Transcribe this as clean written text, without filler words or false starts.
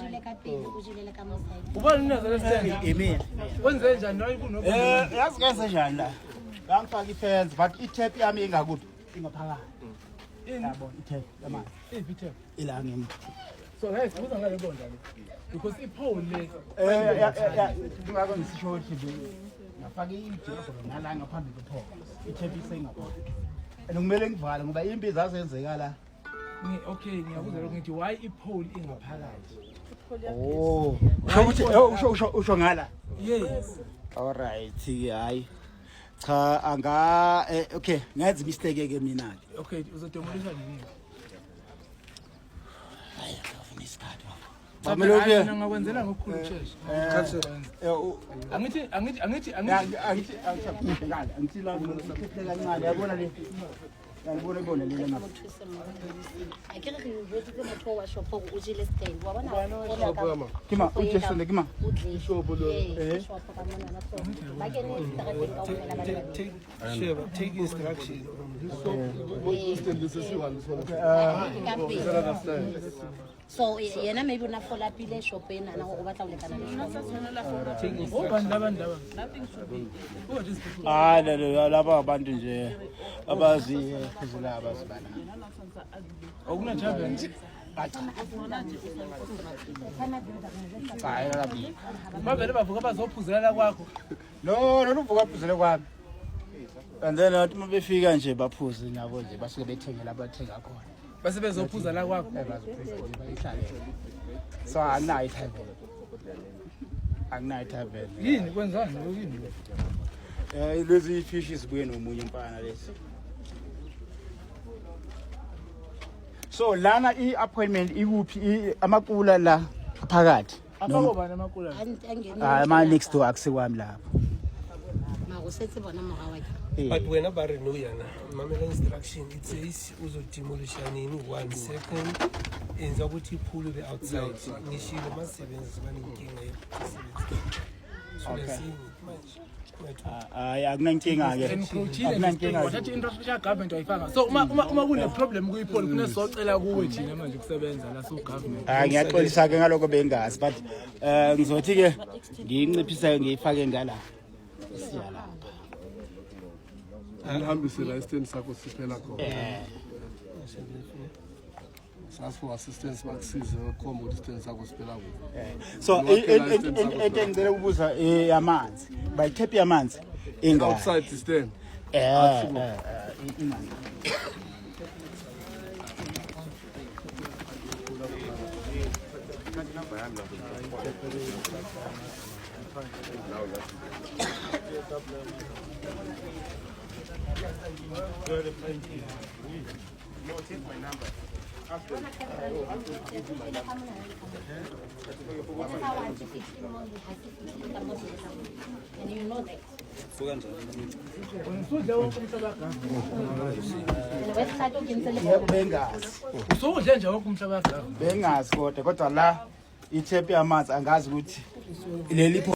ujile kapili ujile kamusai ubani nazalesithenga Emini. wenze njani nawe kuno Yazi kwenze njani la? Ngangifaka ifence but i-tap yami ingakuphi? Ingaphakathi. Yabona i-tap yamanzi. ipithe Ila ngimi. so guys kuza ngale bonda because ipole le Ngakho ngisisho ukuthi ngafaka ijoko nala ngaphambi kwephoko. I-tap isengaphi? And kumele ngivale ngoba impi zasenzeka la. okay ngiyabuza lokho ngithi why ipole ingaphakathi Oh. Usho ngala. yes All right, hayi. Cha anga okay, ngazi mistake ke mina ke. okay uzodemolisha nini Hayi ngafuna isikhathi baba. Bamelo ke ngakwenzela ngokukhulu church angithi Angithi la ngikuhlela kancane yabona le. Yabona le ngapha. akere re botse ke motho wa shop go ujile stay wa bona Kima ujeso le kima. shop lo shop ka mona na so ba ke ne tsagateng ka umela ba take instruction so yena maybe una follow up ile shop ena na go batla go lekana le nothing should be what is people Ah laba abantu nje abazi phezula abazibana. okuna challenge Hayi labi. bavele bavuka bazophuzela kwakho No uvuka phuzele kwami. And then athi mabefika nje baphuze nabo nje basuke bethengela abathenga khona. base bezophuza la kwakho So anayi tavern. Akunayi tavern. yini kwenzani lokini Lezi fish sibuye nomunye mpana lesi. So lana i-appointment ikuphi amakula la phakathi. afako bana amakula angena Ma next door akusekwami lapho. ma go setse bona moga wa ke but when a barre no yana mamela instruction it says uzo demolish nini 1 second enza ukuthi iphulu be outside ngishilo masebenzi baninkinga so lesini manje Hayi akunankinga ke. Akunankinga. wathatha infrastructure government wayifaka so uma kune problem kuyipoli kunesocela kuwe thina manje kusebenza la so government Ngiyaxolisa ke ngaloko bengazi but ngizothi ke ngiyinciphisa ngiyifake ngala. Siya lapha. Ngihambise la isitheni sakho siphela khona. Sasifo assistance bakusize ukukhomba ukuthi isitheni sakho siphela kuphi. So into engicela ukubuza yamanzi. Bayithephi yamanzi inga. Outside isitheni. Imali. and you know that usudle wonke umhlaba the website ogentsele Bengazi. usudle nje wonke umhlaba Bengazi kodwa la i-tap yamanzi angazi ukuthi leli